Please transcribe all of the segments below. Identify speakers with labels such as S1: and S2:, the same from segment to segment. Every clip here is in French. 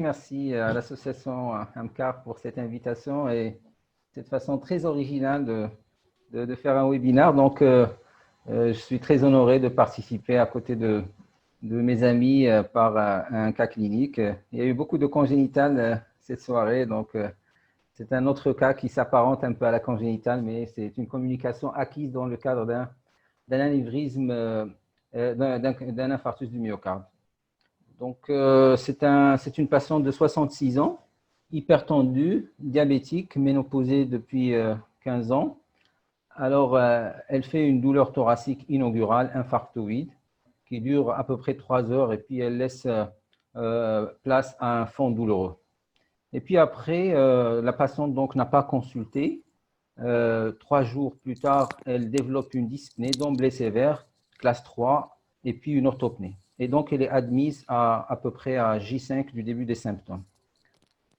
S1: Merci à l'association AMCAR pour cette invitation et cette façon très originale de faire un webinaire. Donc, je suis très honoré de participer à côté de mes amis par un cas clinique. Il y a eu beaucoup de congénitales cette soirée, donc c'est un autre cas qui s'apparente un peu à la congénitale, mais c'est une communication acquise dans le cadre d'un anévrisme, d'un infarctus du myocarde. Donc, c'est une patiente de 66 ans, hypertendue, diabétique, ménopausée depuis 15 ans. Alors, elle fait une douleur thoracique inaugurale, infarctoïde, qui dure à peu près 3 heures et puis elle laisse place à un fond douloureux. Et puis après, la patiente donc n'a pas consulté. 3 jours plus tard, elle développe une dyspnée d'emblée sévère, classe 3, et puis une orthopnée. Et donc, elle est admise à peu près à J5 du début des symptômes.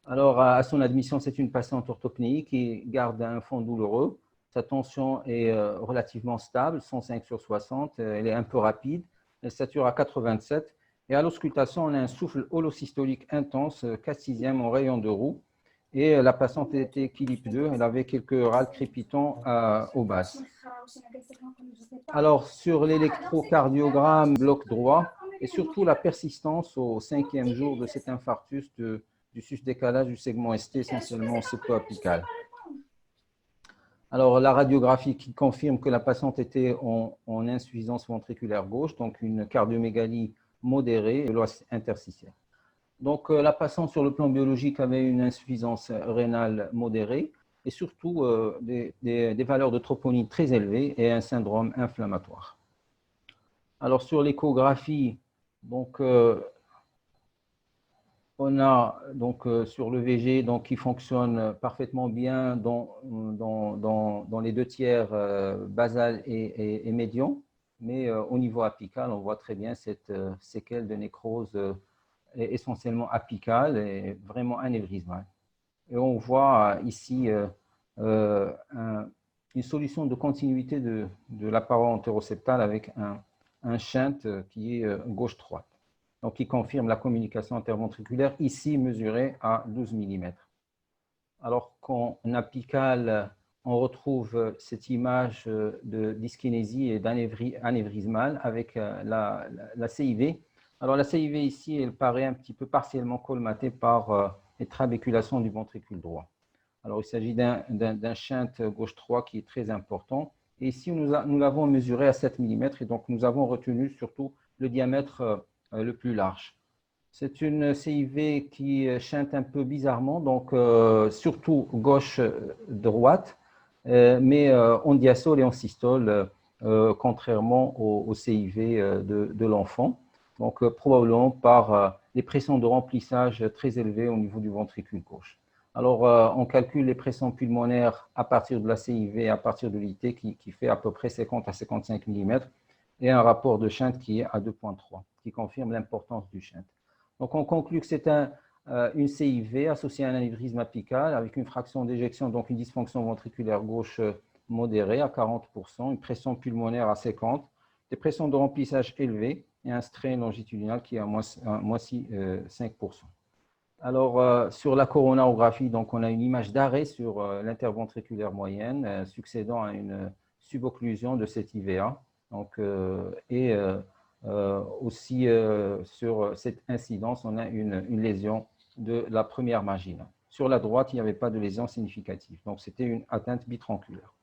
S1: Alors, à son admission, c'est une patiente orthopnéique qui garde un fond douloureux. Sa tension est relativement stable, 105/60. Elle est un peu rapide. Elle sature à 87. Et à l'auscultation, on a un souffle holosystolique intense, 4/6 en rayon de roue. Et la patiente était équilibre 2. Elle avait quelques râles crépitants aux bases. Alors, sur l'électrocardiogramme bloc droit, et surtout la persistance au 5e jour de cet infarctus du sus-décalage du segment ST, essentiellement septo-apical. Alors, la radiographie qui confirme que la patiente était en insuffisance ventriculaire gauche, donc une cardiomégalie modérée de l'os interstitiel. Donc, la patiente, sur le plan biologique, avait une insuffisance rénale modérée et surtout des valeurs de troponine très élevées et un syndrome inflammatoire. Alors, sur l'échographie, donc, on a donc sur le VG donc, qui fonctionne parfaitement bien dans les 2/3 basal et médian, mais au niveau apical, on voit très bien cette séquelle de nécrose essentiellement apicale et vraiment anévrismale. Et on voit ici une solution de continuité de la paroi entéroseptale avec un shunt qui est gauche-droite. Donc, qui confirme la communication interventriculaire, ici mesurée à 12 mm. Alors qu'en apical, on retrouve cette image de dyskinésie et d'anévrismale avec la CIV. Alors, la CIV ici, elle paraît un petit peu partiellement colmatée par les trabéculations du ventricule droit. Alors, il s'agit d'un shunt gauche-droit qui est très important. Et ici, nous l'avons mesuré à 7 mm et donc nous avons retenu surtout le diamètre le plus large. C'est une CIV qui chante un peu bizarrement, donc surtout gauche-droite, mais en diastole et en systole, contrairement au CIV de l'enfant. Donc probablement par les pressions de remplissage très élevées au niveau du ventricule gauche. Alors on calcule les pressions pulmonaires à partir de la CIV et à partir de l'IT qui fait à peu près 50 à 55 mm et un rapport de shunt qui est à 2,3, qui confirme l'importance du shunt. Donc, on conclut que c'est une CIV associée à un anévrisme apical avec une fraction d'éjection, donc une dysfonction ventriculaire gauche modérée à 40%, une pression pulmonaire à 50%, des pressions de remplissage élevées et un strain longitudinal qui est à moins 5%. Alors, sur la coronarographie, donc, on a une image d'arrêt sur l'interventriculaire moyenne succédant à une subocclusion de cette IVA. Donc, aussi, sur cette incidence, on a une lésion de la première margine. Sur la droite, il n'y avait pas de lésion significative. Donc, c'était une atteinte bitronculaire.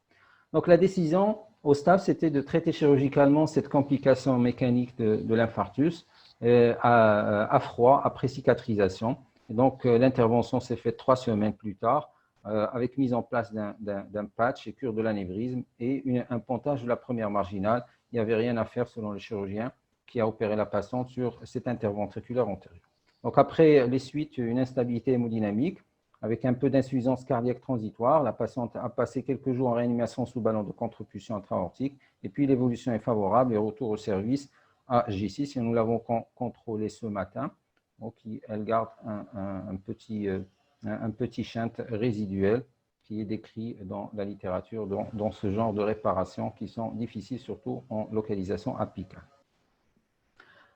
S1: Donc, la décision au staff, c'était de traiter chirurgicalement cette complication mécanique de l'infarctus à froid, après cicatrisation. Et donc, l'intervention s'est faite 3 semaines plus tard, avec mise en place d'un patch et cure de l'anévrisme et un pontage de la première marginale. Il n'y avait rien à faire selon le chirurgien qui a opéré la patiente sur cet interventriculaire antérieur. Donc, après les suites, une instabilité hémodynamique avec un peu d'insuffisance cardiaque transitoire. La patiente a passé quelques jours en réanimation sous ballon de contribution intra-aortique et puis l'évolution est favorable et retour au service à J6 et nous l'avons contrôlé ce matin. Donc, elle garde un petit shunt résiduel qui est décrit dans la littérature dans ce genre de réparations qui sont difficiles, surtout en localisation apicale.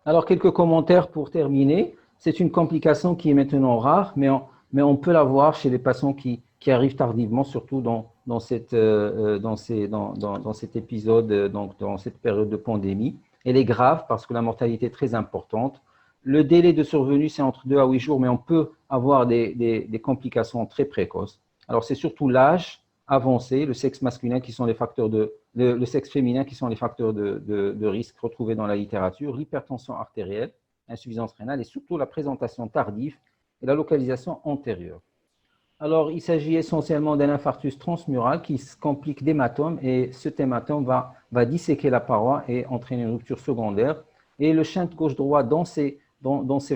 S1: Alors, quelques commentaires pour terminer. c'est une complication qui est maintenant rare, mais on peut la voir chez les patients qui arrivent tardivement, surtout dans cet épisode, donc dans cette période de pandémie. Elle est grave parce que la mortalité est très importante. Le délai de survenue, c'est entre 2 à 8 jours, mais on peut avoir des complications très précoces. Alors, c'est surtout l'âge avancé, le sexe masculin qui sont les facteurs le sexe féminin qui sont les facteurs de risque retrouvés dans la littérature, l'hypertension artérielle, insuffisance rénale et surtout la présentation tardive et la localisation antérieure. Alors, il s'agit essentiellement d'un infarctus transmural qui se complique d'hématome et cet hématome va disséquer la paroi et entraîner une rupture secondaire. Et le shunt gauche-droit dans ces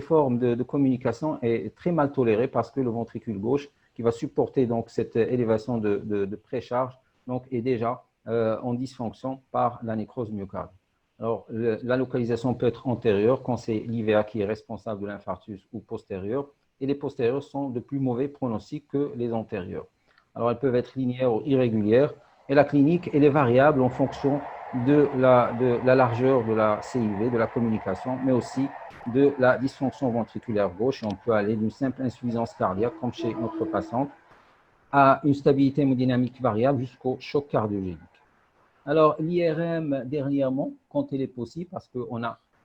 S1: formes de communication est très mal toléré parce que le ventricule gauche qui va supporter donc cette élévation de précharge donc, est déjà en dysfonction par la nécrose myocardique. Alors, la localisation peut être antérieure quand c'est l'IVA qui est responsable de l'infarctus ou postérieure et les postérieures sont de plus mauvais pronostic que les antérieures. Alors, elles peuvent être linéaires ou irrégulières et la clinique, elle est variable en fonction de la largeur de la CIV, de la communication, mais aussi de la dysfonction ventriculaire gauche. Et on peut aller d'une simple insuffisance cardiaque, comme chez notre patiente, à une stabilité hémodynamique variable jusqu'au choc cardiogénique. Alors, l'IRM, dernièrement, quand il est possible, parce que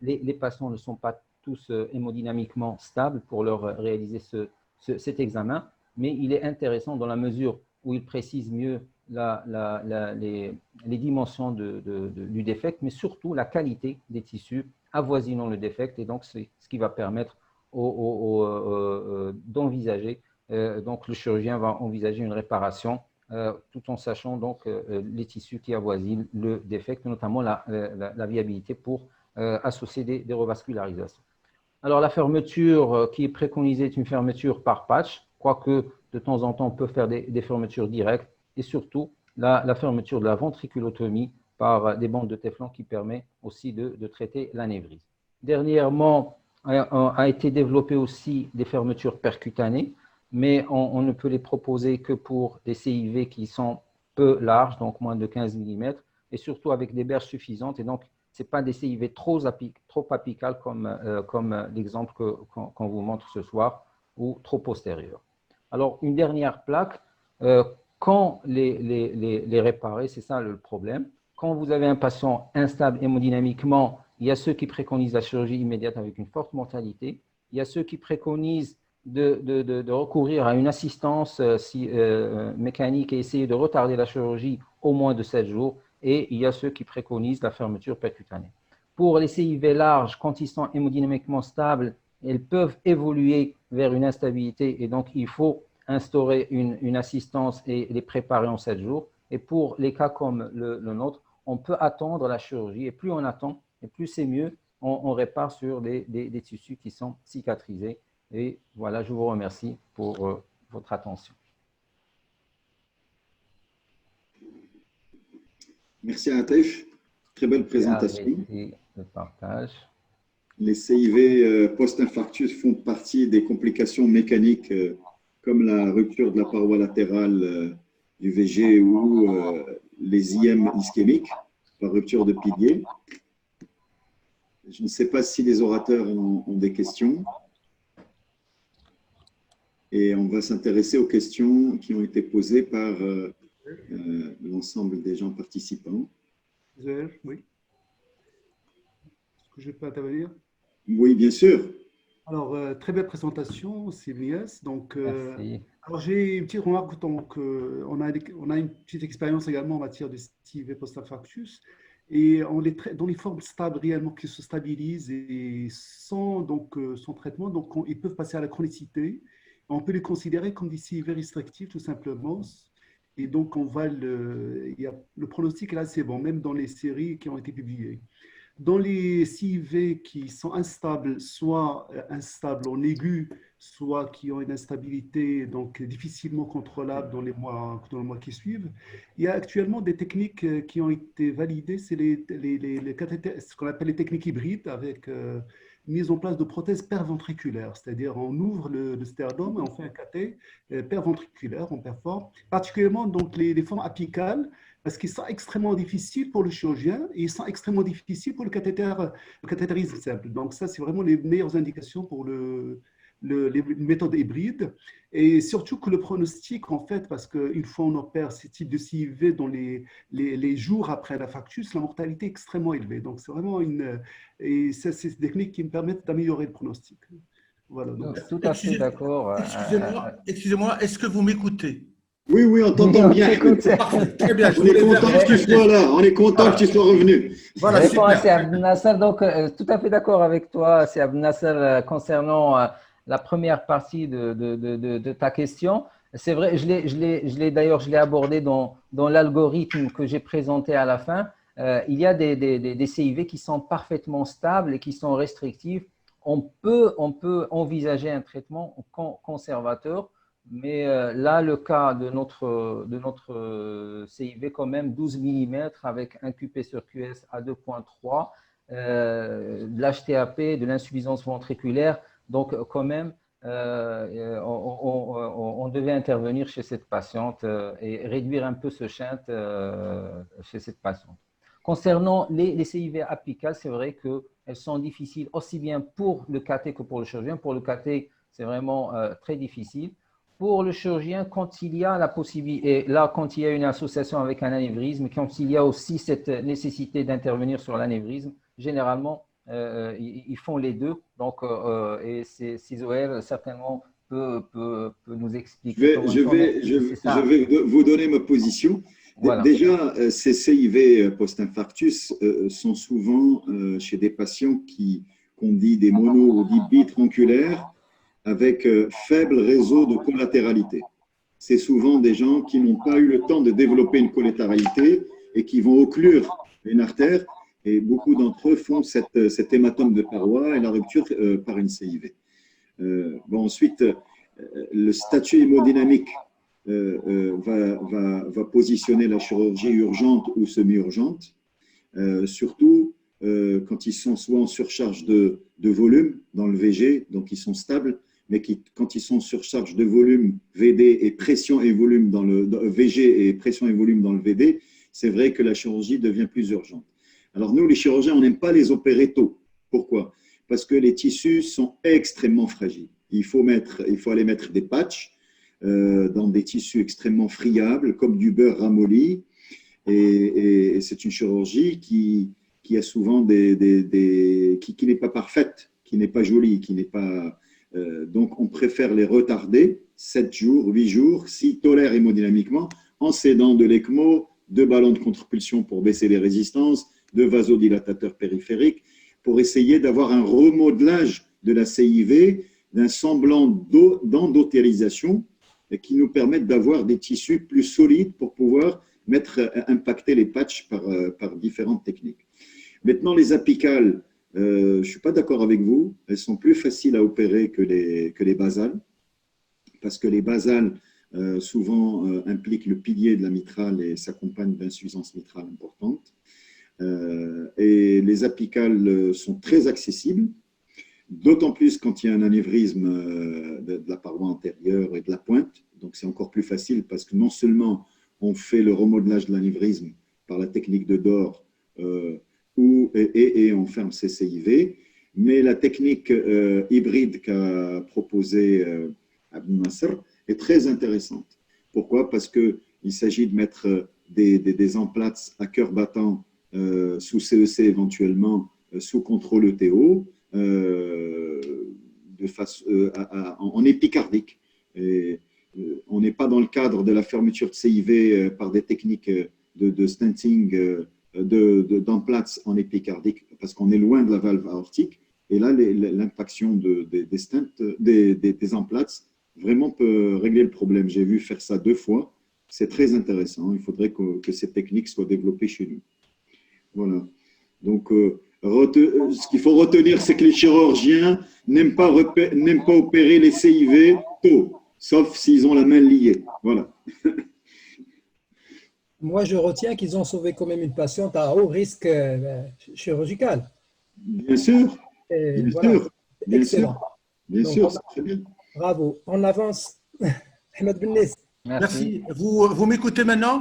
S1: les patients ne sont pas tous hémodynamiquement stables pour leur réaliser cet examen, mais il est intéressant dans la mesure où il précise mieux les dimensions du défect, mais surtout la qualité des tissus avoisinant le défect, et donc c'est ce qui va permettre d'envisager, donc le chirurgien va envisager une réparation tout en sachant donc les tissus qui avoisinent le défect, notamment la viabilité pour associer des revascularisations. Alors la fermeture qui est préconisée est une fermeture par patch, quoique de temps en temps on peut faire des fermetures directes, et surtout la fermeture de la ventriculotomie par des bandes de téflon qui permet aussi de traiter l'anévrisme. Dernièrement, a été développé aussi des fermetures percutanées, mais on ne peut les proposer que pour des CIV qui sont peu larges, donc moins de 15 mm, et surtout avec des berges suffisantes. Et donc, ce n'est pas des CIV trop apicales comme l'exemple qu'on vous montre ce soir, ou trop postérieurs. Alors, une dernière plaque, quand les réparer, c'est ça le problème. Quand vous avez un patient instable hémodynamiquement, il y a ceux qui préconisent la chirurgie immédiate avec une forte mortalité. Il y a ceux qui préconisent de recourir à une assistance mécanique et essayer de retarder la chirurgie au moins de 7 jours. Et il y a ceux qui préconisent la fermeture percutanée. Pour les CIV larges, quand ils sont hémodynamiquement stables, elles peuvent évoluer vers une instabilité et donc il faut instaurer une assistance et les préparer en 7 jours. Et pour les cas comme le nôtre, on peut attendre la chirurgie et plus on attend, et plus c'est mieux, on répare sur des tissus qui sont cicatrisés. Et voilà, je vous remercie pour votre attention.
S2: Merci Atef, très belle présentation.
S1: Le partage.
S2: Les CIV post-infarctus font partie des complications mécaniques comme la rupture de la paroi latérale du VG ou les IM ischémiques par rupture de pilier. Je ne sais pas si les orateurs ont des questions. Et on va s'intéresser aux questions qui ont été posées par l'ensemble des gens participants.
S3: Oui. Est-ce que je peux intervenir?
S2: Oui, bien sûr.
S3: Alors, très belle présentation, Sylvias. Donc,
S1: Merci.
S3: alors j'ai une petite remarque. Donc, on a une petite expérience également en matière de CIV post-infarctus. Et dans les formes stables réellement qui se stabilisent et sans traitement, donc ils peuvent passer à la chronicité. On peut les considérer comme des CIV restrictifs tout simplement. Et donc, le pronostic est assez bon, même dans les séries qui ont été publiées. Dans les CIV qui sont instables, soit instables en aigu, soit qui ont une instabilité donc difficilement contrôlable dans les mois qui suivent, il y a actuellement des techniques qui ont été validées, c'est ce qu'on appelle les techniques hybrides avec mise en place de prothèses perventriculaires, c'est-à-dire on ouvre le sternum et on fait un cathé perventriculaire, on performe, particulièrement donc les formes apicales, parce qu'ils sont extrêmement difficiles pour le chirurgien et ils sont extrêmement difficiles pour le cathétérisme simple. Donc ça, c'est vraiment les meilleures indications pour les méthodes hybrides. Et surtout que le pronostic, en fait, parce qu'une fois on opère ce type de CIV dans les jours après la fractus, la mortalité est extrêmement élevée. Donc c'est vraiment et c'est des techniques qui me permettent d'améliorer le pronostic. Voilà, donc.
S1: Tout à fait d'accord.
S4: Excusez-moi, est-ce que vous m'écoutez?
S2: Oui, oui, on t'entend bien.
S4: Parfait, très bien.
S2: On est content que tu sois là. On est content que tu sois revenu.
S4: Voilà,
S1: C'est Abdel Nasser. Donc, tout à fait d'accord avec toi, c'est Abdel Nasser, concernant la première partie de ta question. C'est vrai, je l'ai abordé dans l'algorithme que j'ai présenté à la fin. Il y a des CIV qui sont parfaitement stables et qui sont restrictifs. On peut envisager un traitement conservateur, mais là, le cas de notre CIV, quand même, 12 mm avec un QP sur QS à 2,3, de l'HTAP, de l'insuffisance ventriculaire. Donc, quand même, on devait intervenir chez cette patiente et réduire un peu ce shunt chez cette patiente. Concernant les CIV apicales, c'est vrai qu'elles sont difficiles aussi bien pour le cathé que pour le chirurgien. Pour le cathé, c'est vraiment très difficile. Pour le chirurgien, quand il y a la possibilité, et là, quand il y a une association avec un anévrisme, quand il y a aussi cette nécessité d'intervenir sur l'anévrisme, généralement, ils font les deux. Donc, et Cisoel, certainement, peut nous expliquer.
S2: Je vais vous donner ma position. Voilà. Déjà, ces CIV post-infarctus sont souvent chez des patients qu'on dit des mono ou dits bitronculaires avec faible réseau de collatéralité. C'est souvent des gens qui n'ont pas eu le temps de développer une collatéralité et qui vont occlure une artère, et beaucoup d'entre eux font cet hématome de paroi et la rupture par une CIV. Ensuite, le statut hémodynamique va positionner la chirurgie urgente ou semi-urgente, surtout quand ils sont soit en surcharge de volume dans le VG, donc ils sont stables, mais quand ils sont en surcharge de volume VD et pression et volume dans le VG et pression et volume dans le VD, c'est vrai que la chirurgie devient plus urgente. Alors nous, les chirurgiens, on n'aime pas les opérer tôt. Pourquoi? Parce que les tissus sont extrêmement fragiles. Il faut aller mettre des patchs dans des tissus extrêmement friables, comme du beurre ramolli. Et c'est une chirurgie qui a souvent qui n'est pas parfaite, qui n'est pas jolie, qui n'est pas… donc, on préfère les retarder 7 jours, 8 jours, s'ils tolèrent hémodynamiquement, en s'aidant de l'ECMO, de ballons de contre-pulsion pour baisser les résistances, de vasodilatateurs périphériques, pour essayer d'avoir un remodelage de la CIV, d'un semblant d'endothélisation qui nous permettent d'avoir des tissus plus solides pour pouvoir impacter les patchs par différentes techniques. Maintenant, les apicales, je ne suis pas d'accord avec vous, elles sont plus faciles à opérer que les basales, parce que les basales, souvent, impliquent le pilier de la mitrale et s'accompagnent d'insuffisance mitrale importante. Et les apicales sont très accessibles, d'autant plus quand il y a un anévrisme de la paroi antérieure et de la pointe. Donc, c'est encore plus facile parce que non seulement on fait le remodelage de l'anévrisme par la technique de Dor et on ferme ses CIV, mais la technique hybride qu'a proposée Abdel Nasser est très intéressante. Pourquoi? Parce qu'il s'agit de mettre des emplats à cœur battant sous CEC éventuellement, sous contrôle ETO, en épicardique. Et, on n'est pas dans le cadre de la fermeture de CIV par des techniques de stenting, d'emplats en épicardique, parce qu'on est loin de la valve aortique. Et là, l'impaction des stents, des emplats, vraiment peut régler le problème. J'ai vu faire ça 2 fois. C'est très intéressant. Il faudrait que ces techniques soient développées chez nous. Voilà. Donc, ce qu'il faut retenir, c'est que les chirurgiens n'aiment pas opérer les CIV tôt, sauf s'ils ont la main liée. Voilà.
S5: Moi, je retiens qu'ils ont sauvé quand même une patiente à haut risque chirurgical.
S2: Bien sûr.
S5: Et
S2: Bien
S5: voilà,
S2: sûr, bien
S5: excellent.
S2: sûr, bien
S5: Donc,
S2: sûr, c'est très bien.
S5: bravo. On avance. Ahmed Bennis.
S1: Merci.
S4: Merci. Vous m'écoutez maintenant?